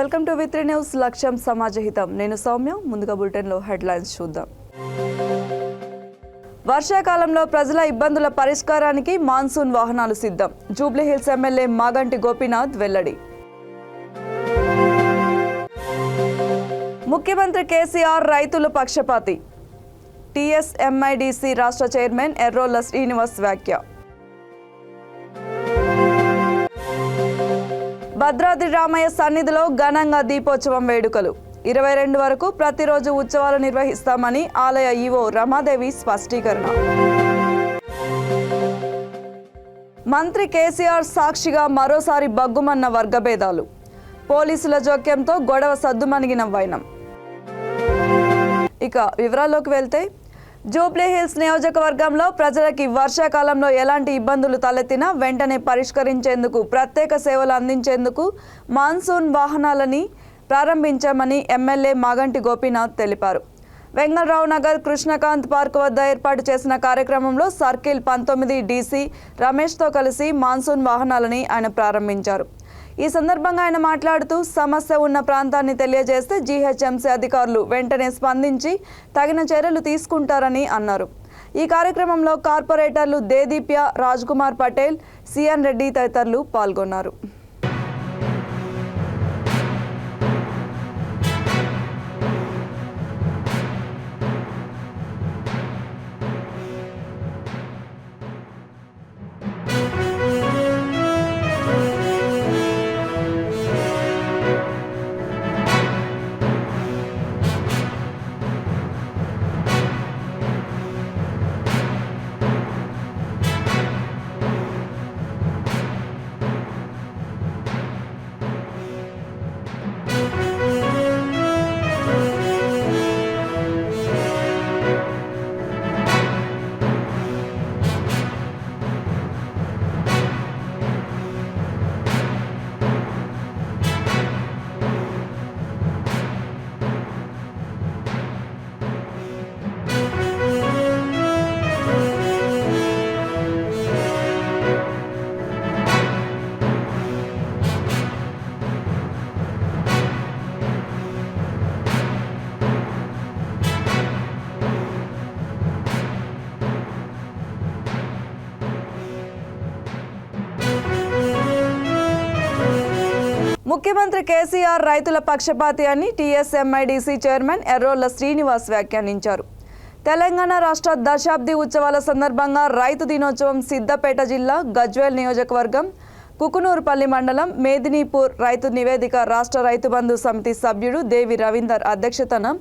Welcome to వి3 news లక్ష్యం సమాజహితం. నేను సౌమ్య. ముందుగా బులెటిన్లో హెడ్లైన్స్ చూద్దాం. వర్షాకాలంలో ప్రజల ఇబ్బందుల పరిష్కారానికి మాన్సూన్ వాహనాలు సిద్ధం. జూబ్లీహిల్స్ ఎమ్మెల్యే మాగంటి గోపీనాథ్ వెల్లడి. ముఖ్యమంత్రి కేసీఆర్ రైతుల పక్షపాతి. టీఎస్ఎంఐడిసి రాష్ట్ర చైర్మన్ ఎర్రోళ్ల శ్రీనివాస్ వ్యాఖ్య. భద్రాద్రి రామయ్య సన్నిధిలో ఘనంగా దీపోత్సవం వేడుకలు. 22 వరకు ప్రతిరోజు ఉత్సవాలు నిర్వహిస్తామని ఆలయ ఈవో రమాదేవి స్పష్టీకరణ. మంత్రి కేసీఆర్ సాక్షిగా మరోసారి బగ్గుమన్న వర్గభేదాలు. పోలీసుల జోక్యంతో గొడవ సద్దుమణిగిన వైనం. ఇక వివరాల్లోకి వెళ్తే, జూబ్లీహిల్స్ నియోజకవర్గంలో ప్రజలకి వర్షాకాలంలో ఎలాంటి ఇబ్బందులు తలెత్తినా వెంటనే పరిష్కరించేందుకు ప్రత్యేక సేవలు అందించేందుకు మాన్సూన్ వాహనాలని ప్రారంభించామని ఎమ్మెల్యే మాగంటి గోపీనాథ్ తెలిపారు. వెంగళరావు నగర్ కృష్ణకాంత్ పార్క్ వద్ద ఏర్పాటు చేసిన కార్యక్రమంలో సర్కిల్ 19 డీసీ రమేష్తో కలిసి మాన్సూన్ వాహనాలని ఆయన ప్రారంభించారు. ఈ సందర్భంగా ఆయన మాట్లాడుతూ, సమస్య ఉన్న ప్రాంతాన్ని తెలియజేస్తే జీహెచ్ఎంసీ అధికారులు వెంటనే స్పందించి తగిన చర్యలు తీసుకుంటారని అన్నారు. ఈ కార్యక్రమంలో కార్పొరేటర్లు దేదీప్య, రాజ్కుమార్ పటేల్, సిఎన్ రెడ్డి తదితరులు పాల్గొన్నారు. ముఖ్యమంత్రి కేసీఆర్ రైతుల పక్షపాతి అని టీఎస్ఎంఐడిసి చైర్మన్ ఎర్రోళ్ల శ్రీనివాస్ వ్యాఖ్యానించారు. తెలంగాణ రాష్ట్ర దశాబ్ది ఉత్సవాల సందర్భంగా రైతు దినోత్సవం సిద్దిపేట జిల్లా గజ్వేల్ నియోజకవర్గం కుకునూరుపల్లి మండలం మేదినీపూర్ రైతు నివేదిక రాష్ట్ర రైతు బంధు సమితి సభ్యుడు దేవి రవీందర్ అధ్యక్షతన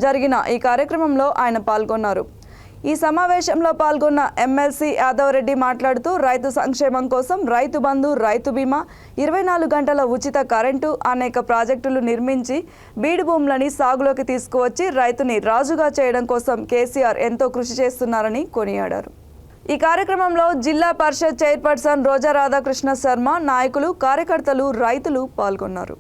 జరిగిన ఈ కార్యక్రమంలో ఆయన పాల్గొన్నారు. ఈ సమావేశంలో పాల్గొన్న ఎమ్మెల్సీ యాదవరెడ్డి మాట్లాడుతూ, రైతు సంక్షేమం కోసం రైతు బంధు, రైతు బీమా, 24 గంటల ఉచిత కరెంటు, అనేక ప్రాజెక్టులు నిర్మించి బీడు భూములని సాగులోకి తీసుకువచ్చి రైతుని రాజుగా చేయడం కోసం కేసీఆర్ ఎంతో కృషి చేస్తున్నారని కొనియాడారు. ఈ కార్యక్రమంలో జిల్లా పరిషత్ చైర్పర్సన్ రోజా రాధాకృష్ణ శర్మ, నాయకులు, కార్యకర్తలు, రైతులు పాల్గొన్నారు.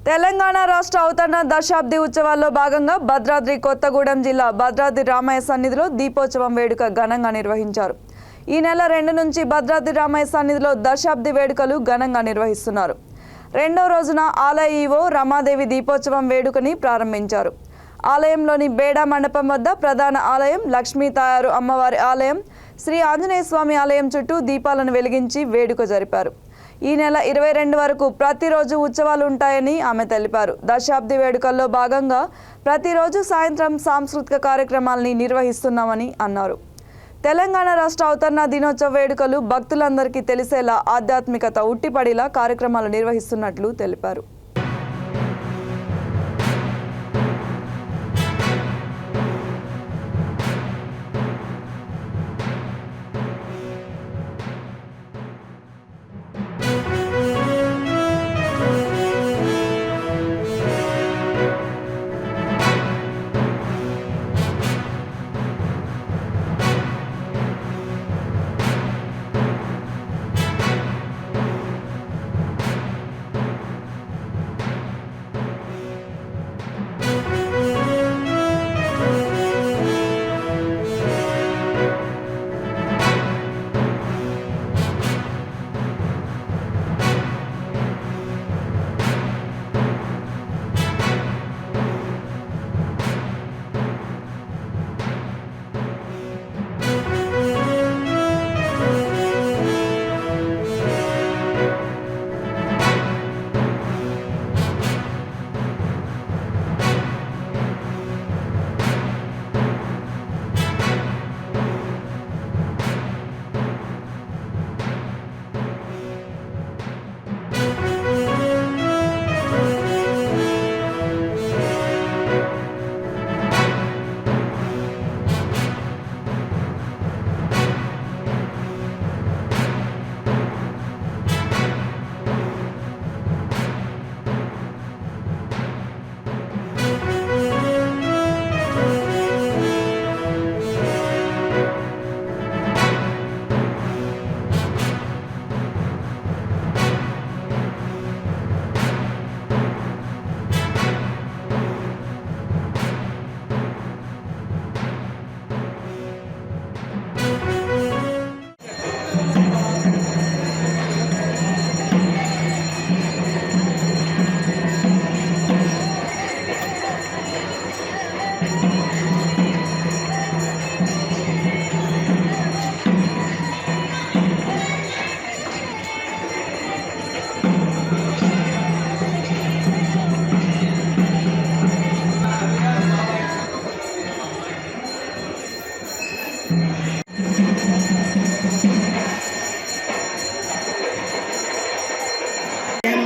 తెలంగాణ రాష్ట్ర అవతరణ దశాబ్ది ఉత్సవాల్లో భాగంగా భద్రాద్రి కొత్తగూడెం జిల్లా భద్రాద్రి రామయ్య సన్నిధిలో దీపోత్సవం వేడుక ఘనంగా నిర్వహించారు. ఈ నెల 2 నుంచి భద్రాద్రి రామయ్య సన్నిధిలో దశాబ్ది వేడుకలు ఘనంగా నిర్వహిస్తున్నారు. రెండో రోజున ఆలయ ఈవో రమాదేవి దీపోత్సవం వేడుకని ప్రారంభించారు. ఆలయంలోని బేడా మండపం వద్ద ప్రధాన ఆలయం, లక్ష్మీ తాయారు అమ్మవారి ఆలయం, శ్రీ ఆంజనేయ స్వామి ఆలయం చుట్టూ దీపాలను వెలిగించి వేడుక జరిపారు. ఈ నెల 22 వరకు ప్రతిరోజు ఉత్సవాలు ఉంటాయని ఆమె తెలిపారు. దశాబ్ది వేడుకల్లో భాగంగా ప్రతిరోజు సాయంత్రం సాంస్కృతిక కార్యక్రమాలని నిర్వహిస్తున్నామని అన్నారు. తెలంగాణ రాష్ట్ర అవతరణ దినోత్సవ వేడుకలు భక్తులందరికీ తెలిసేలా ఆధ్యాత్మికత ఉట్టిపడేలా కార్యక్రమాలు నిర్వహిస్తున్నట్లు తెలిపారు.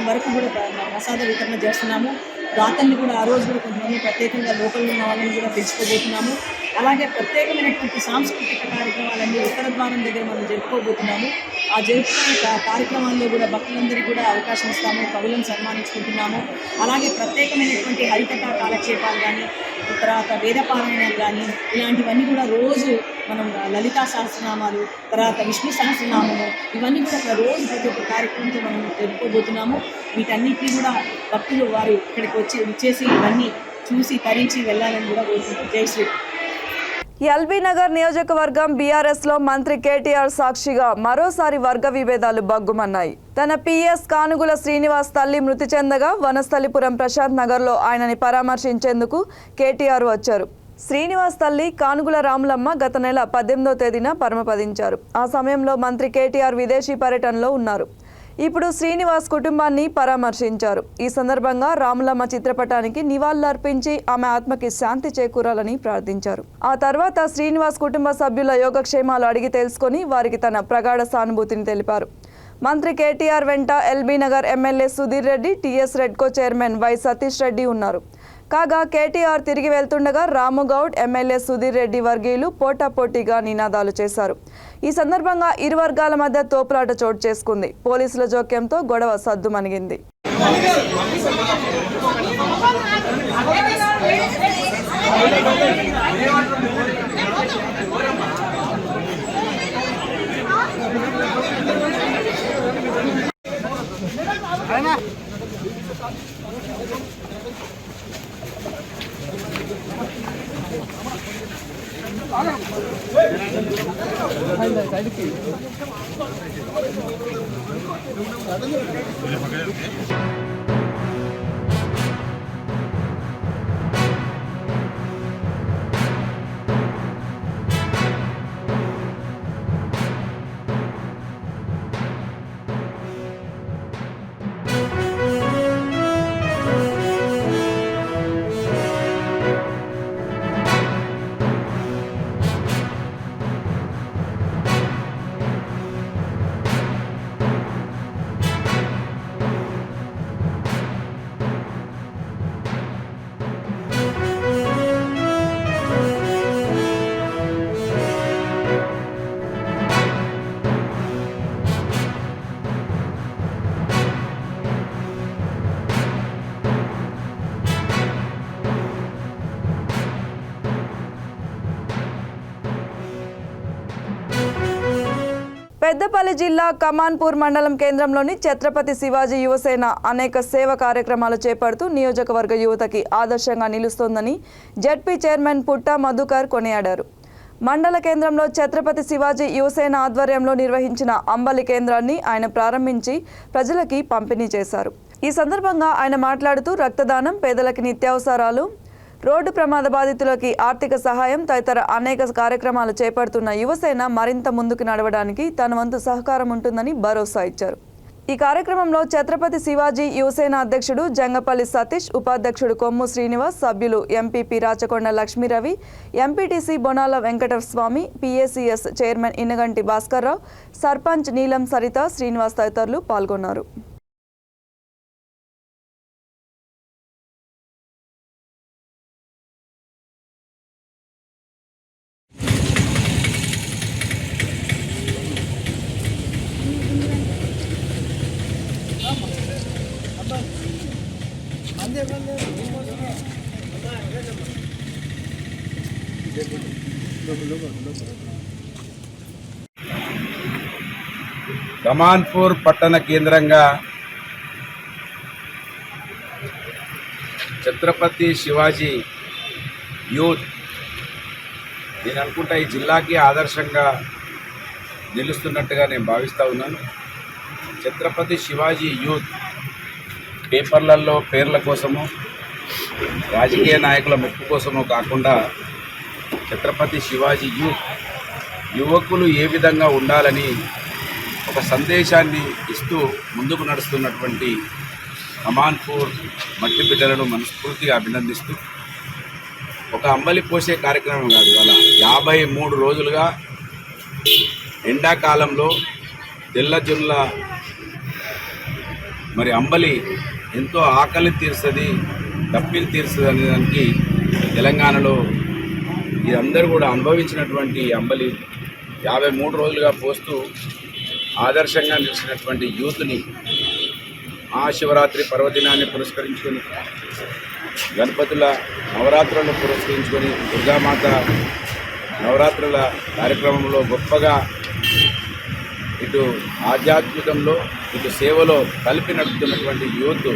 వరకు కూడా ప్రసాద వితరణ చేస్తున్నాము. రాత్రులు కూడా ఆ రోజు కూడా కొంతమంది ప్రత్యేకంగా లోకల్ ఉన్న వాళ్ళని కూడా పెంచుకోబోతున్నాము. అలాగే ప్రత్యేకమైనటువంటి సాంస్కృతిక కార్యక్రమాలన్నీ ఉత్తర ద్వారం దగ్గర మనం జరుపుకోబోతున్నాము. ఆ జరుపుకునే కార్యక్రమాల్లో కూడా భక్తులందరికీ కూడా అవకాశం ఇస్తాము. కవులను సన్మానించుకుంటున్నాము. అలాగే ప్రత్యేకమైనటువంటి హరికథా కాలక్షేపాలు కానీ, తర్వాత వేదపారాయణాలు కానీ, ఇలాంటివన్నీ కూడా రోజు మనం లలితా సహస్రనామాలు, తర్వాత విష్ణు సహస్రనామము, ఇవన్నీ కూడా రోజు ప్రతి ఒక్క కార్యక్రమంతో మనం జరుపుకోబోతున్నాము. వీటన్నిటినీ కూడా భక్తులు వారు ఇక్కడికి వచ్చేసి ఇవన్నీ చూసి తరించి వెళ్ళాలని కూడా కోరుకుంటూ జై శ్రీ. ఎల్బీ నగర్ నియోజకవర్గం బీఆర్ఎస్లో మంత్రి కేటీఆర్ సాక్షిగా మరోసారి వర్గ విభేదాలు బగ్గుమన్నాయి. తన పిఎస్ కానుగుల శ్రీనివాస్ తల్లి మృతి చెందగా వనస్థలిపురం ప్రశాంత్ నగర్లో ఆయనని పరామర్శించేందుకు కేటీఆర్ వచ్చారు. శ్రీనివాస్ తల్లి కానుగుల రాములమ్మ గత నెల 18వ తేదీన పరమపదించారు. ఆ సమయంలో మంత్రి కేటీఆర్ విదేశీ పర్యటనలో ఉన్నారు. ఇప్పుడు శ్రీనివాస్ కుటుంబాన్ని పరామర్శించారు. ఈ సందర్భంగా రాములమ్మ చిత్రపటానికి నివాళులర్పించి ఆమె ఆత్మకి శాంతి చేకూరాలని ప్రార్థించారు. ఆ తర్వాత శ్రీనివాస్ కుటుంబ సభ్యుల యోగక్షేమాలు అడిగి తెలుసుకొని వారికి తన ప్రగాఢ సానుభూతిని తెలిపారు. మంత్రి కేటీఆర్ వెంట LB Nagar MLA Sudheer Reddy, TS REDCO chairman why Satish Reddy ఉన్నారు. కాగా కేటీఆర్ తిరిగి వెళ్తుండగా రాముగౌడ్, ఎమ్మెల్యే సుధీర్ రెడ్డి వర్గీయులు పోటాపోటీగా నినాదాలు చేశారు. ఈ సందర్భంగా ఇరు వర్గాల మధ్య తోపులాట చోటు చేసుకుంది. పోలీసుల జోక్యంతో గొడవ సద్దుమణిగింది. పెద్దపల్లి జిల్లా కమాన్పూర్ మండలం కేంద్రంలోని ఛత్రపతి శివాజీ యువసేన అనేక సేవా కార్యక్రమాలు చేపడుతూ నియోజకవర్గ యువతకి ఆదర్శంగా నిలుస్తోందని జెడ్పీ చైర్మన్ పుట్ట మధుకర్ కొనియాడారు. మండల కేంద్రంలో ఛత్రపతి శివాజీ యువసేన ఆధ్వర్యంలో నిర్వహించిన అంబలి కేంద్రాన్ని ఆయన ప్రారంభించి ప్రజలకి పంపిణీ చేశారు. ఈ సందర్భంగా ఆయన మాట్లాడుతూ రక్తదానం, పేదలకి నిత్యావసరాలు, రోడ్డు ప్రమాద బాధితులకి ఆర్థిక సహాయం తదితర అనేక కార్యక్రమాలు చేపడుతున్న యువసేన మరింత ముందుకు నడవడానికి తన వంతు సహకారం ఉంటుందని భరోసా ఇచ్చారు. ఈ కార్యక్రమంలో ఛత్రపతి శివాజీ యువసేన అధ్యక్షుడు జంగపల్లి సతీష్, ఉపాధ్యక్షుడు కొమ్ము శ్రీనివాస్, సభ్యులు MPP Rachakonda Lakshmiravi, MPTC Bonala Venkataswamy, PACS chairman Inaganti Bhaskarrao, sarpanch Neelam Saritha, Srinivas తదితరులు పాల్గొన్నారు. కమాన్పూర్ పట్టణ కేంద్రంగా ఛత్రపతి శివాజీ యూత్ నేను అనుకుంటా ఈ జిల్లాకి ఆదర్శంగా నిలుస్తున్నట్టుగా నేను భావిస్తూ ఉన్నాను. ఛత్రపతి శివాజీ యూత్ పేపర్లలో పేర్ల కోసము, రాజకీయ నాయకుల మెప్పు కోసమో కాకుండా ఛత్రపతి శివాజీ యూత్ యువకులు ఏ విధంగా ఉండాలని ఒక సందేశాన్ని ఇస్తూ ముందుకు నడుస్తున్నటువంటి కమాన్పూర్ మట్టి బిడ్డలను మనస్ఫూర్తిగా అభినందిస్తూ, ఒక అంబలి పోసే కార్యక్రమం కాదు, ఇవాళ 53 రోజులుగా ఎండాకాలంలో తెల్లజొన్న మరి అంబలి ఎంతో ఆకలి తీరుస్తుంది, తప్పిని తీరుస్తుంది అనే దానికి తెలంగాణలో ఇదందరూ కూడా అనుభవించినటువంటి అంబలి 53 రోజులుగా పోస్తూ ఆదర్శంగా నిలిచినటువంటి యూత్ని మహాశివరాత్రి పర్వదినాన్ని పురస్కరించుకొని, గణపతుల నవరాత్రులను పురస్కరించుకొని, దుర్గామాత నవరాత్రుల కార్యక్రమంలో గొప్పగా ఇటు ఆధ్యాత్మికంలో ఇటు సేవలో కలిపి నడుపుతున్నటువంటి యూత్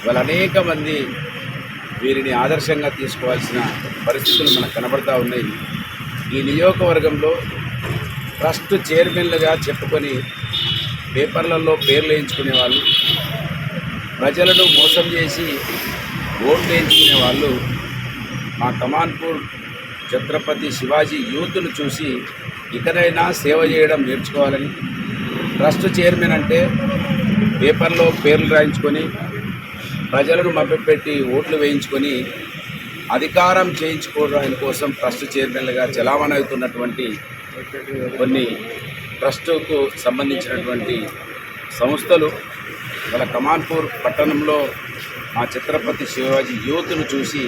వాళ్ళు అనేక మంది వీరిని ఆదర్శంగా తీసుకోవాల్సిన పరిస్థితులు మనకు కనబడతా ఉన్నాయి. ఈ నియోజకవర్గంలో ట్రస్ట్ చైర్మన్లుగా చెప్పుకొని పేపర్లలో పేర్లు వేయించుకునే వాళ్ళు, ప్రజలను మోసం చేసి ఓట్లు వేయించుకునే వాళ్ళు మా కమాన్పూర్ ఛత్రపతి శివాజీ యూత్ను చూసి ఇకనైనా సేవ చేయడం నేర్చుకోవాలని, ట్రస్ట్ చైర్మన్ అంటే పేపర్లో పేర్లు రాయించుకొని ప్రజలను మభ్యపెట్టి ఓట్లు వేయించుకొని అధికారం చేయించుకోవడానికి కోసం ట్రస్ట్ చైర్మన్లుగా చలామణి అవుతున్నటువంటి కొన్ని ట్రస్టుకు సంబంధించినటువంటి సంస్థలు వాళ్ళ కమాన్పూర్ పట్టణంలో మా ఛత్రపతి శివాజీ యూత్ను చూసి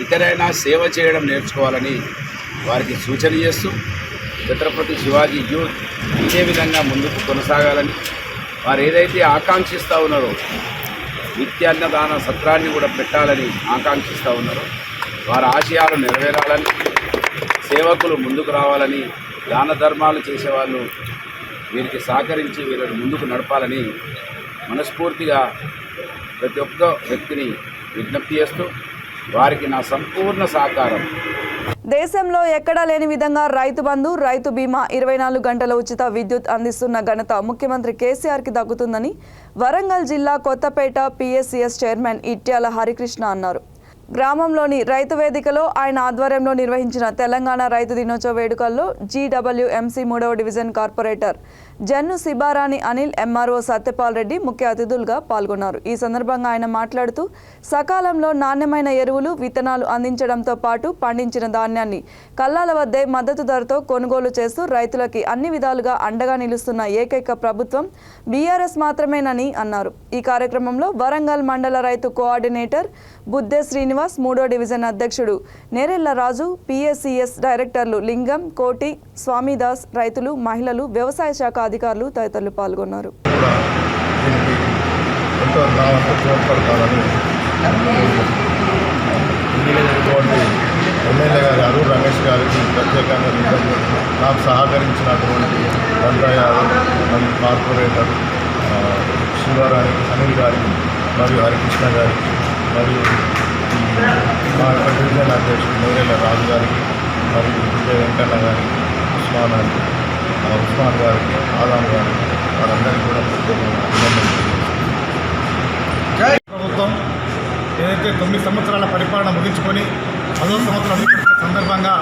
ఇతరైనా సేవ చేయడం నేర్చుకోవాలని వారికి సూచన చేస్తూ, ఛత్రపతి శివాజీ యూత్ ఇదే విధంగా ముందుకు కొనసాగాలని, వారు ఏదైతే ఆకాంక్షిస్తూ ఉన్నారో నిత్యాన్నదాన సత్రాన్ని కూడా పెట్టాలని ఆకాంక్షిస్తూ ఉన్నారో వారి ఆశయాలు నెరవేరాలని, సేవకులు ముందుకు రావాలని, దాన ధర్మాలు చేసేవాళ్ళు వీరికి సహకరించి వీళ్ళని ముందుకు నడపాలని మనస్ఫూర్తిగా ప్రతి ఒక్క వ్యక్తిని విజ్ఞప్తి చేస్తూ వారికి నా సంపూర్ణ సహకారం. దేశంలో ఎక్కడా లేని విధంగా రైతు బంధు, రైతు బీమా, 24 గంటల ఉచిత విద్యుత్ అందిస్తున్న ఘనత ముఖ్యమంత్రి కేసీఆర్కి దక్కుతుందని వరంగల్ జిల్లా కొత్తపేట పీఎస్సీఎస్ చైర్మన్ ఇట్యాల హరికృష్ణ అన్నారు. గ్రామంలోని రైతు వేదికలో ఆయన ఆధ్వర్యంలో నిర్వహించిన తెలంగాణ రైతు దినోత్సవ వేడుకల్లో జీడబ్ల్యూఎంసీ 3వ division corporator Jannu Shibarani Anil, MRO Satyapal Reddy ముఖ్య అతిథులుగా పాల్గొన్నారు. ఈ సందర్భంగా ఆయన మాట్లాడుతూ సకాలంలో నాణ్యమైన ఎరువులు, విత్తనాలు అందించడంతో పాటు పండించిన ధాన్యాన్ని కల్లాల వద్దే మద్దతు ధరతో కొనుగోలు చేస్తూ రైతులకి అన్ని విధాలుగా అండగా నిలుస్తున్న ఏకైక ప్రభుత్వం బీఆర్ఎస్ మాత్రమేనని అన్నారు. ఈ కార్యక్రమంలో వరంగల్ మండల రైతు కోఆర్డినేటర్ బుద్దే శ్రీనివాస్, 3వ డివిజన్ అధ్యక్షుడు నేరెళ్ల రాజు, పీఎస్సీఎస్ డైరెక్టర్లు లింగం, కోటి, స్వామిదాస్, రైతులు, మహిళలు, వ్యవసాయ శాఖ అధికారులు తదితరులు పాల్గొన్నారు. ఎమ్మెల్యే గారి అరూర్ రమేష్ గారికి ప్రత్యేకంగా కృతజ్ఞతలు. నాకు సహకరించినటువంటి రంగా యాదవ్ మరియు కార్పొరేటర్ శివరాణి అనిల్ గారికి మరియు హరికృష్ణ గారికి మరియు మా యొక్క డివిజన్ అధ్యక్షుడు నేరేళ్ల రాజు గారికి మరియు విజయ వెంకన్న గారికి ఉస్మాన్ గారికి ఆదాం గారికి వారందరికీ కూడా ప్రత్యేకంగా అభినందనలు. ప్రభుత్వం ఏదైతే 9 సంవత్సరాల పరిపాలన ముగించుకొని 10వ సంవత్సరం సందర్భంగా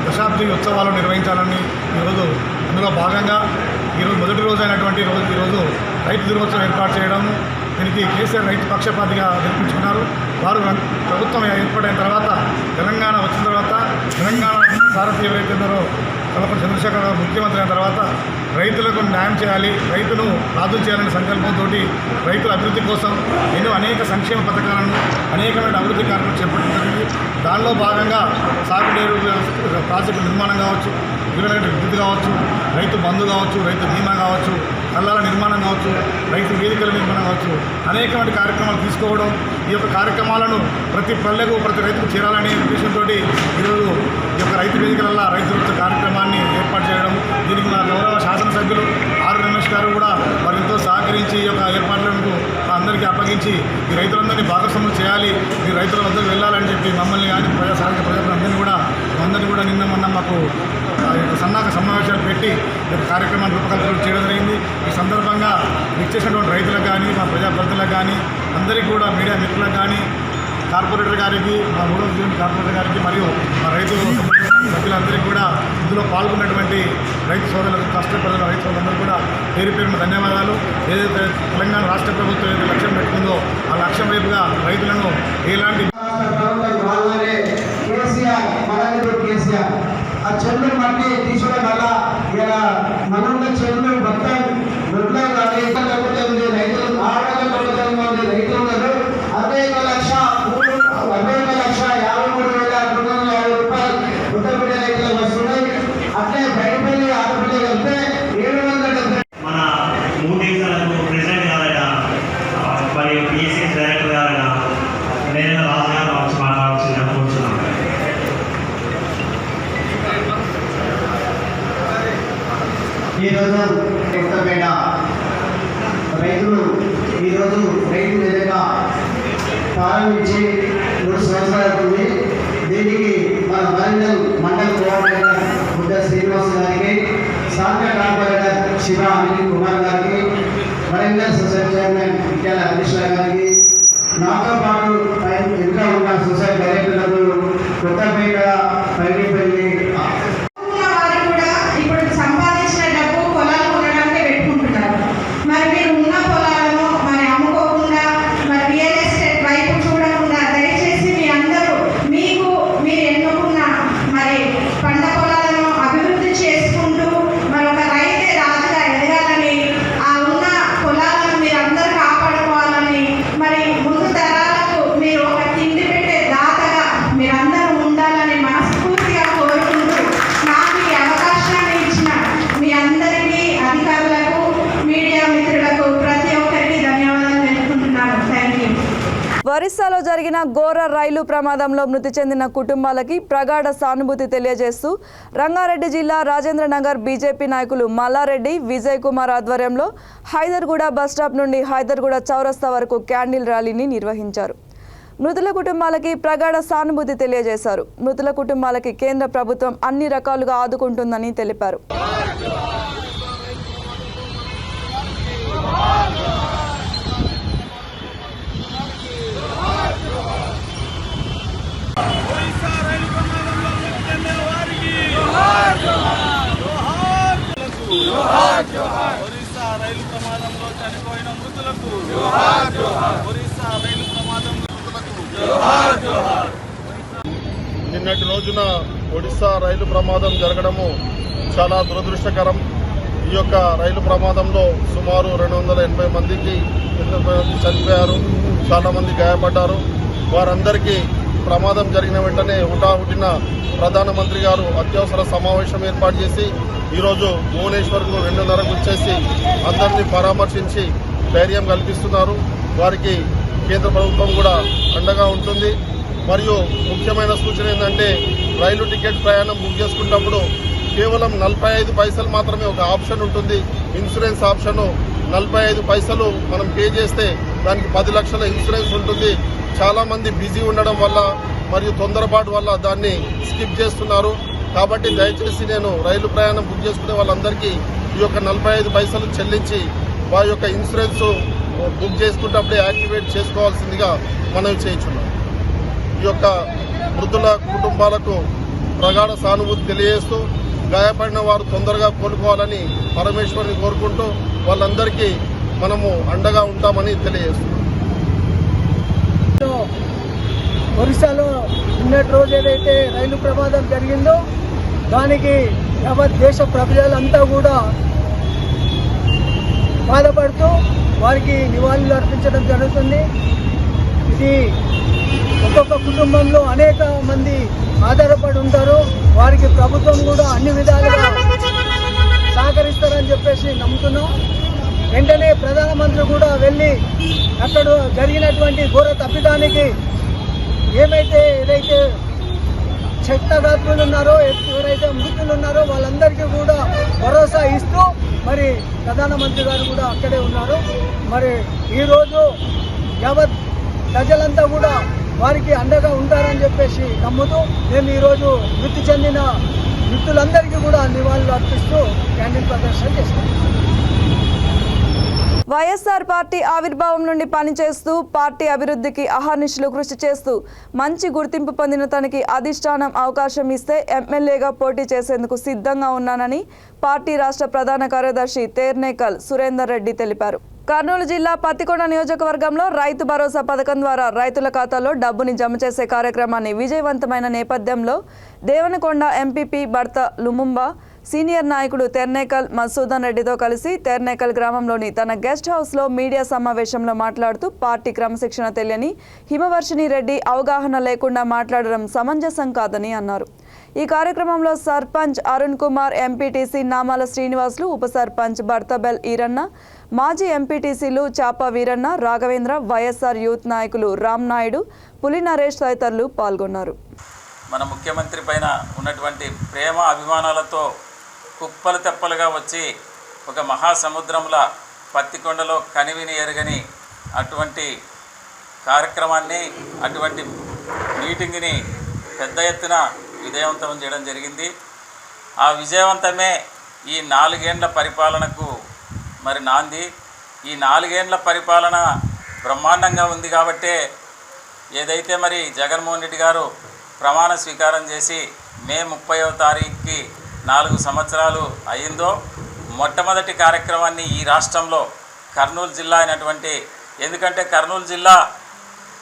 దశాబ్ది ఉత్సవాలు నిర్వహించాలని ఈరోజు అందులో భాగంగా ఈరోజు మొదటి రోజు అయినటువంటి ఈరోజు రైతు దినోత్సవం ఏర్పాటు చేయడం, దీనికి కేసీఆర్ రైతు పక్షపాతిగా నిర్మించుకున్నారు. వారు ప్రభుత్వం ఏర్పడిన తర్వాత తెలంగాణ వచ్చిన తర్వాత తెలంగాణ సారథి ఎవరైతే ఉన్నారో కల్వకుంట్ల చంద్రశేఖర్ రావు ముఖ్యమంత్రి అయిన తర్వాత రైతులకు న్యాయం చేయాలి, రైతును రాజు చేయాలనే సంకల్పంతో రైతుల అభివృద్ధి కోసం అనేక సంక్షేమ పథకాలను అనేకమైన అభివృద్ధి కార్యక్రమాలు చేపట్టడం జరిగింది. దానిలో భాగంగా సాగునీరు ప్రాజెక్టు నిర్మాణం కావచ్చు, విద్యుత్ కావచ్చు, రైతు బంధు కావచ్చు, రైతు బీమా కావచ్చు, కల్లాల నిర్మాణం కావచ్చు, రైతు వేదికల నిర్మాణం కావచ్చు, అనేకమైన కార్యక్రమాలు తీసుకోవడం, ఈ యొక్క కార్యక్రమాలను ప్రతి పల్లెకు ప్రతి రైతుకు చేరాలనే ఉద్దేశంతో ఈరోజు ఈ యొక్క రైతు వేదికల రైతు కార్యక్రమాన్ని ఏర్పాటు చేయడం, దీనికి మా గౌరవ శాసనసభ్యులు ఆర్ రమేష్ గారు కూడా వారు ఎంతో సహకరించి ఈ యొక్క ఏర్పాట్లకు అందరికీ అప్పగించి ఈ రైతులందరినీ భాగస్వామ్యం చేయాలి, ఈ రైతుల వద్దకు వెళ్ళాలని చెప్పి మమ్మల్ని కానీ ప్రజలందరినీ కూడా నిన్న మొన్న మాకు సన్నాహక సమావేశాలు పెట్టి కార్యక్రమాన్ని రూపకల్పన చేయడం జరిగింది. ఈ సందర్భంగా ఇచ్చేసినటువంటి రైతులకు కానీ మా ప్రజాప్రతినిధులకు కానీ అందరికీ కూడా మీడియా మిత్రులకు కానీ కార్పొరేటర్ గారికి, మా మూడవ డివిజన్ కార్పొరేటర్ గారికి మరియు మా రైతు సభ్యులందరికీ కూడా ఇందులో పాల్గొన్నటువంటి రైతు సోదరులకు, కష్టపడిన రైతు సోదరులందరూ కూడా పేరు పేరున ధన్యవాదాలు. ఏదైతే తెలంగాణ రాష్ట్ర ప్రభుత్వం ఏదైతే లక్ష్యం పెట్టుకుందో ఆ లక్ష్యం వైపుగా రైతులను ఎలాంటి ఆ చెల్లు మట్టి తీసుకోవడం వల్ల ఇలా మనున్న చెల్లు మొత్తం గుడ్లో కానీ తగ్గుతుంది, రైతులు ఆరోగ్యం తగ్గుతుంది, రైతులు ఉన్నారు 61,53,250 రూపాయలు ఉత్తరపీడ రైతులకు వస్తున్నాయి. అట్లే బయటపల్లి ఆడపల్లి కలిపితే 770. మన 3 డివిజన్లకు ప్రెసిడెంట్ గారైన మరియు పిఎస్సి డైరెక్టర్ గారైన నేరేళ్ల రాజు గారు వచ్చి మాట్లాడాల్సిందిగా కోరుతున్నాను. ఈరోజు ఉత్తరపేట రైతులు ఈరోజు రైతు వేదిక ప్రారంభించి 3 సంవత్సరాలు అవుతుంది. దీనికి మన వరంగల్ మండల కోఆర్డినేటర్ బుద్ధ శ్రీనివాస్ గారికి, స్థానిక కార్పొరేటర్ శివ అనిల్ కుమార్ గారికి, వరంగల్ సొసైటీ చైర్మన్ విద్యాల హరీష్ గారికి, నాతో పాటు ఇంకా ఉన్న సొసైటీ డైరెక్టర్లకు, కొత్తపేట, పైడిపల్లి ఒరిస్సాలో జరిగిన ఘోర రైలు ప్రమాదంలో మృతి చెందిన కుటుంబాలకి ప్రగాఢ సానుభూతి తెలియజేస్తూ రంగారెడ్డి జిల్లా రాజేంద్రనగర్ బీజేపీ నాయకులు మల్లారెడ్డి, విజయ్ కుమార్ ఆధ్వర్యంలో హైదర్గూడ బస్టాప్ నుండి హైదర్గూడ చౌరస్తా వరకు క్యాండిల్ ర్యాలీని నిర్వహించారు. మృతుల కుటుంబాలకి ప్రగాఢ సానుభూతి తెలియజేశారు. మృతుల కుటుంబాలకి కేంద్ర ప్రభుత్వం అన్ని రకాలుగా ఆదుకుంటుందని తెలిపారు. ఒరిస్సా రైలు ప్రమాదంలో చనిపోయిన మృతులకు జోహార్ జోహార్. ఒరిస్సా రైలు ప్రమాదంలో మృతులకు జోహార్ జోహార్. నిన్నటి రోజున ఒడిశా రైలు ప్రమాదం జరగడము చాలా దురదృష్టకరం. ఈ యొక్క రైలు ప్రమాదంలో సుమారు 280 మందికి చనిపోయారు, చాలామంది గాయపడ్డారు. వారందరికీ ప్రమాదం జరిగిన వెంటనే హుటాహుటిన ప్రధానమంత్రి గారు అత్యవసర సమావేశం ఏర్పాటు చేసి ఈరోజు భువనేశ్వర్కు 2:30కు వచ్చేసి అందరినీ పరామర్శించి ధైర్యం కల్పిస్తున్నారు. వారికి కేంద్ర ప్రభుత్వం కూడా అండగా ఉంటుంది. మరియు ముఖ్యమైన సూచన ఏంటంటే రైలు టికెట్ ప్రయాణం బుక్ చేసుకున్నప్పుడు కేవలం 45 పైసలు మాత్రమే ఒక ఆప్షన్ ఉంటుంది. ఇన్సూరెన్స్ ఆప్షను 45 పైసలు మనం పే చేస్తే దానికి 10 లక్షల ఇన్సూరెన్స్ ఉంటుంది. చాలామంది బిజీ ఉండడం వల్ల మరియు తొందరపాటు వల్ల దాన్ని స్కిప్ చేస్తున్నారు. కాబట్టి దయచేసి నేను రైలు ప్రయాణం బుక్ చేసుకునే వాళ్ళందరికీ ఈ యొక్క 45 పైసలు చెల్లించి వారి యొక్క ఇన్సూరెన్స్ బుక్ చేసుకున్నప్పుడే యాక్టివేట్ చేసుకోవాల్సిందిగా మనవి చేయించున్నాం. ఈ యొక్క మృతుల కుటుంబాలకు ప్రగాఢ సానుభూతి తెలియజేస్తూ గాయపడిన వారు తొందరగా కోలుకోవాలని పరమేశ్వరుని కోరుకుంటూ వాళ్ళందరికీ మనము అండగా ఉంటామని తెలియజేస్తున్నాం. ఒరిస్సాలో నిన్నటి రోజు ఏదైతే రైలు ప్రమాదం జరిగిందో దానికి యావత్ దేశ ప్రజలంతా కూడా బాధపడుతూ వారికి నివాళులు అర్పించడం జరుగుతుంది. ఇది ఒక్కొక్క కుటుంబంలో అనేక మంది ఆధారపడి ఉంటారు. వారికి ప్రభుత్వం కూడా అన్ని విధాలుగా సహకరిస్తారని చెప్పేసి నమ్ముతున్నాం. వెంటనే ప్రధానమంత్రి కూడా వెళ్ళి అక్కడ జరిగినటువంటి ఘోర తప్పిదానికి ఏదైతే క్షతగాత్రులు ఉన్నారో, ఎవరైతే మృతులు ఉన్నారో వాళ్ళందరికీ కూడా భరోసా ఇస్తూ మరి ప్రధానమంత్రి గారు కూడా అక్కడే ఉన్నారు. మరి ఈరోజు యావత్ ప్రజలంతా కూడా వారికి అండగా ఉంటారని చెప్పేసి నమ్ముతూ మేము ఈరోజు మృతి చెందిన మృతులందరికీ కూడా నివాళులు అర్పిస్తూ క్యాండిల్ ప్రదర్శన చేస్తాం. వైఎస్ఆర్ పార్టీ ఆవిర్భావం నుండి పనిచేస్తూ పార్టీ అభివృద్ధికి అహర్నిశలు కృషి చేస్తూ మంచి గుర్తింపు పొందిన తనకి అధిష్టానం అవకాశం ఇస్తే ఎమ్మెల్యేగా పోటీ చేసేందుకు సిద్ధంగా ఉన్నానని పార్టీ రాష్ట్ర ప్రధాన కార్యదర్శి తేర్నేకల్ సురేందర్ రెడ్డి తెలిపారు. కర్నూలు జిల్లా పత్తికొండ నియోజకవర్గంలో రైతు భరోసా పథకం ద్వారా రైతుల ఖాతాలో డబ్బుని జమ చేసే కార్యక్రమాన్ని విజయవంతమైన నేపథ్యంలో దేవనకొండ ఎంపీపీ భర్త లుముంబా సీనియర్ నాయకుడు తెర్నేకల్ మసూదన్ రెడ్డితో కలిసి తెర్నేకల్ గ్రామంలోని తన గెస్ట్ హౌస్లో మీడియా సమావేశంలో మాట్లాడుతూ పార్టీ క్రమశిక్షణ తెలియని హిమవర్షిని రెడ్డి అవగాహన లేకుండా మాట్లాడడం సమంజసం కాదని అన్నారు. ఈ కార్యక్రమంలో సర్పంచ్ అరుణ్ కుమార్, ఎంపీటీసీ నామాల శ్రీనివాసులు, ఉప సర్పంచ్ భర్తబెల్ ఈరన్న, మాజీ ఎంపీటీసీలు చాప వీరన్న, రాఘవేంద్ర, వైఎస్ఆర్ యూత్ నాయకులు రామ్ నాయుడు, పులి నరేష్ తదితరులు పాల్గొన్నారు. మన ముఖ్యమంత్రి పైన ఉన్నటువంటి ప్రేమ అభిమానాలతో కుప్పలు తెప్పలుగా వచ్చి ఒక మహాసముద్రంలా పత్తికొండలో కనివిని ఎరగని అటువంటి కార్యక్రమాన్ని, అటువంటి మీటింగ్ని పెద్ద ఎత్తున విజయవంతం చేయడం జరిగింది. ఆ విజయవంతమే ఈ 4 ఏళ్ల పరిపాలనకు మరి నాంది. ఈ 4 ఏళ్ల పరిపాలన బ్రహ్మాండంగా ఉంది కాబట్టే ఏదైతే మరి జగన్మోహన్ రెడ్డి గారు ప్రమాణ స్వీకారం చేసి మే 30వ తారీఖుకి 4 సంవత్సరాలు అయిందో మొట్టమొదటి కార్యక్రమాన్ని ఈ రాష్ట్రంలో కర్నూలు జిల్లా అయినటువంటి, ఎందుకంటే కర్నూలు జిల్లా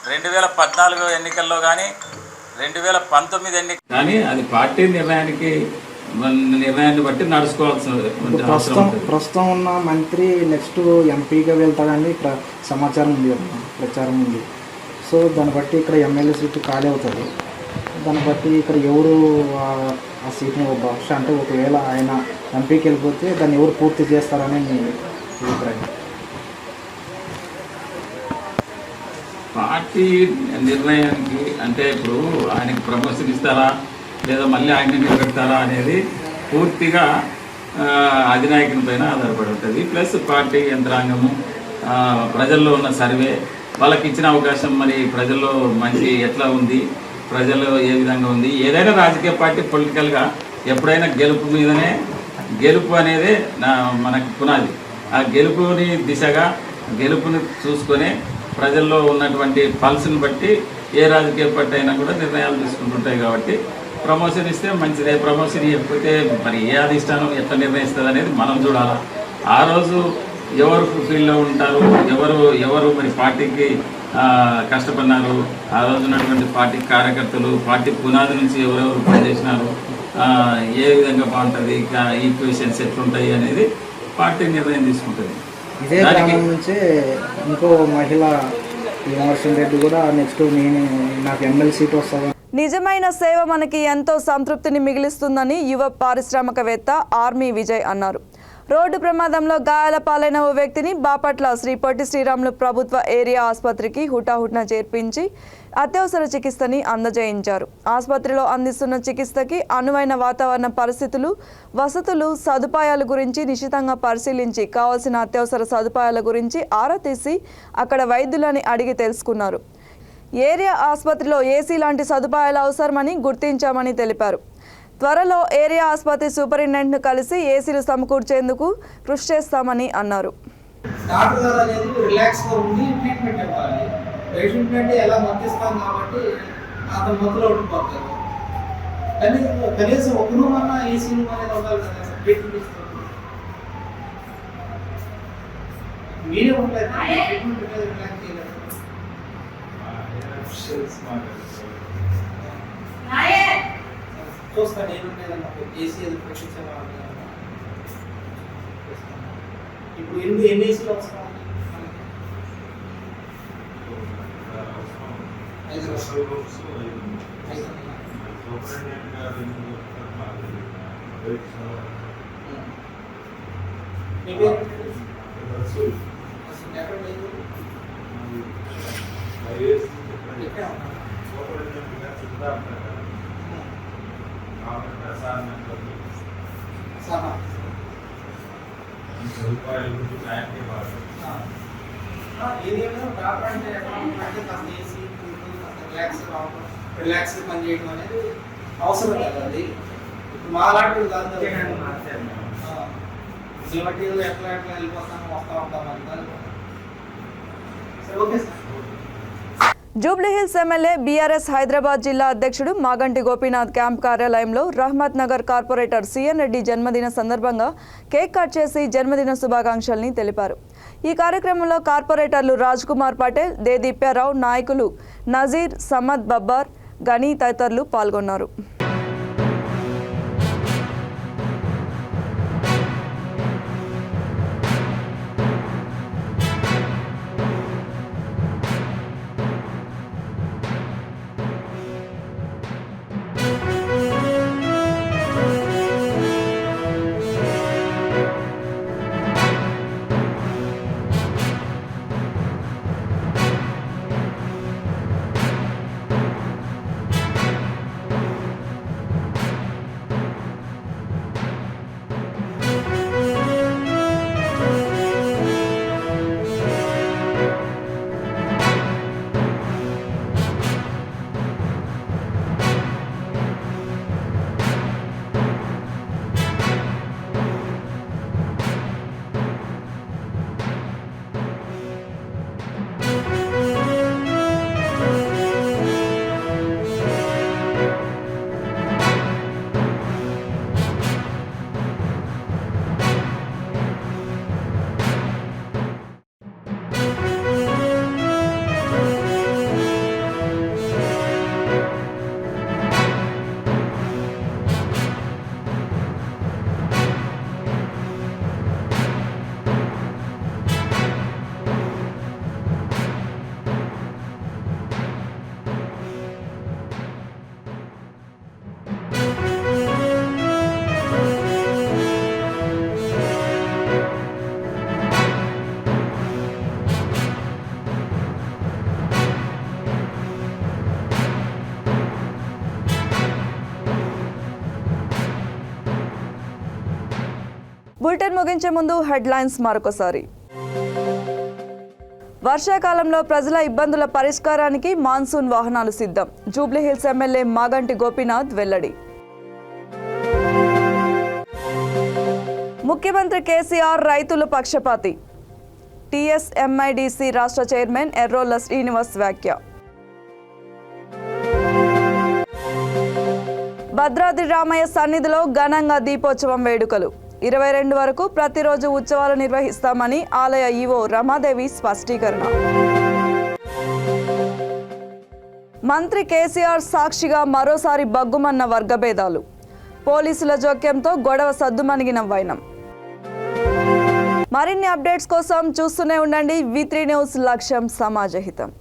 2014 ఎన్నికల్లో కానీ 2019 ఎన్నిక కానీ అది పార్టీ నిర్ణయాన్ని బట్టి నడుచుకోవాల్సిన ప్రస్తుతం ఉన్న మంత్రి నెక్స్ట్ ఎంపీగా వెళ్తాడని సమాచారం ఉంది, ప్రచారం ఉంది. సో దాన్ని బట్టి ఇక్కడ ఎమ్మెల్యే సీటు ఖాళీ అవుతుంది. దాన్ని బట్టి ఇక్కడ ఎవరు ఆ సీట్ని బహుశా అంటే ఒకవేళ ఆయన ఎంపీకి వెళ్ళిపోతే దాన్ని ఎవరు పూర్తి చేస్తారని మీ అభిప్రాయం? పార్టీ నిర్ణయానికి అంటే ఇప్పుడు ఆయనకి ప్రమోషన్ ఇస్తారా లేదా మళ్ళీ ఆయన్ని నిలబెడతారా అనేది పూర్తిగా అధినాయకుని పైన ఆధారపడి ఉంటుంది. ప్లస్ పార్టీ యంత్రాంగము, ప్రజల్లో ఉన్న సర్వే, వాళ్ళకి ఇచ్చిన అవకాశం, మరి ప్రజల్లో మంచి ఎట్లా ఉంది, ప్రజలు ఏ విధంగా ఉంది. ఏదైనా రాజకీయ పార్టీ పొలిటికల్గా ఎప్పుడైనా గెలుపు మీదనే, గెలుపు అనేది మనకి పునాది. ఆ గెలుపుని దిశగా గెలుపుని చూసుకొని ప్రజల్లో ఉన్నటువంటి పల్స్ని బట్టి ఏ రాజకీయ పార్టీ అయినా కూడా నిర్ణయాలు తీసుకుంటుంటాయి. కాబట్టి ప్రమోషన్ ఇస్తే మంచిదే, ప్రమోషన్ ఇవ్వకపోతే మరి ఏ అధిష్టానం ఎట్లా నిర్ణయిస్తుంది అనేది మనం చూడాలి. ఆ రోజు ఎవరు ఫీల్డ్లో ఉంటారు, ఎవరు మరి పార్టీకి కష్టపడినారు, ఆ రోజు ఉన్నటువంటి పార్టీ కార్యకర్తలు, పార్టీ పునాది నుంచి ఎవరెవరు పనిచేసినారు, ఏ విధంగా బాగుంటుంది, ఈక్వేషన్స్ ఎట్లుంటాయి అనేది పార్టీ నిర్ణయం తీసుకుంటుంది. ఇదే గ్రామం నుంచే ఇంకో మహిళ హిమవర్షిని రెడ్డి కూడా నెక్స్ట్ నాకు ఎమ్మెల్యే సీట్ వస్తుంది. నిజమైన సేవ మనకి ఎంతో సంతృప్తిని మిగిలిస్తుందని యువ పారిశ్రామికవేత్త ఆర్మీ విజయ్ అన్నారు. రోడ్డు ప్రమాదంలో గాయాల పాలైన ఓ వ్యక్తిని బాపట్ల శ్రీ పొట్టి శ్రీరాములు ప్రభుత్వ ఏరియా ఆసుపత్రికి హుటాహుటిన చేర్పించి అత్యవసర చికిత్సని అందజేయించారు. ఆసుపత్రిలో అందిస్తున్న చికిత్సకి అనువైన వాతావరణ పరిస్థితులు, వసతులు, సదుపాయాల గురించి నిశితంగా పరిశీలించి కావాల్సిన అత్యవసర సదుపాయాల గురించి ఆరా తీసి అక్కడ వైద్యులని అడిగి తెలుసుకున్నారు. ఏరియా ఆసుపత్రిలో ఏసీ లాంటి సదుపాయాలు అవసరమని గుర్తించామని తెలిపారు. త్వరలో ఏరియా ఆసుపత్రి సూపరింటెండెంట్ను కలిసి ఏసీలు సమకూర్చేందుకు కృషి చేస్తామని అన్నారు. డాక్టర్ గారు అనేది రిలాక్స్గా ఉండి ట్రీట్మెంట్ ఇవ్వాలి. పేషెంట్ అంటే ఎలా మర్తిస్తాం కాబట్టి అతను మొదలు ఉండిపోతారు. కనీసం ఒక రూమ్ అన్నా ఏసీ రూమ్ అనేది ఉండాలి కదా ట్రీట్మెంట్ ఇస్తుంది. మీరే ఉండలేదు ట్రీట్మెంట్ రిలాక్స్ చేయలేదు. చూస్తాను ఏముండేదన్నా ఏసీ అది ప్రశ్నించేవాళ్ళు. ఇప్పుడు ఎన్ని ఏసీలు అవసరం? 5 డాక్టర్ అంటే కాస్త ఏసీ రిలాక్స్ పని చేయడం అనేది అవసరం కదా. అది ఇప్పుడు మా లాంటి కాదు కదా. ఎట్లా వెళ్ళిపోతాము వస్తూ ఉంటాం అది. సరే okay sir. Jubilee Hills MLA BRS Hyderabad జిల్లా అధ్యక్షుడు మాగంటి గోపీనాథ్ క్యాంప్ కార్యాలయంలో రహమత్ నగర్ కార్పొరేటర్ సిఎన్ రెడ్డి జన్మదిన సందర్భంగా కేక్ కట్ చేసి జన్మదిన శుభాకాంక్షల్ని తెలిపారు. ఈ కార్యక్రమంలో కార్పొరేటర్లు రాజ్ కుమార్ పటేల్, దేదీప్యారావు, నాయకులు నజీర్, సమద్ బబ్బార్, గనీ తదితరులు పాల్గొన్నారు. బులెటిన్ ముగించే ముందు హెడ్లైన్స్ మరొకసారి. వర్షాకాలంలో ప్రజల ఇబ్బందుల పరిష్కారానికి మాన్సూన్ వాహనాలు సిద్ధం. జూబ్లీహిల్స్ ఎమ్మెల్యే మాగంటి గోపీనాథ్ వెల్లడి. ముఖ్యమంత్రి కేసీఆర్ రైతుల పక్షపాతి. టీఎస్ఎంఐడిసి రాష్ట్ర చైర్మన్ ఎర్రోళ్ల శ్రీనివాస్ వ్యాఖ్య. భద్రాద్రి రామయ్య సన్నిధిలో ఘనంగా దీపోత్సవం వేడుకలు. 22 వరకు ప్రతిరోజు ఉత్సవాలు నిర్వహిస్తామని ఆలయ ఈవో రమాదేవి స్పష్టీకరణ. మంత్రి కేసీఆర్ సాక్షిగా మరోసారి బగ్గుమన్న వర్గభేదాలు. పోలీసుల జోక్యంతో గొడవ సద్దుమణిగిన వైనం. మరిన్ని అప్డేట్స్ కోసం చూస్తూనే ఉండండి V3 న్యూస్. లక్ష్యం సమాజహితం.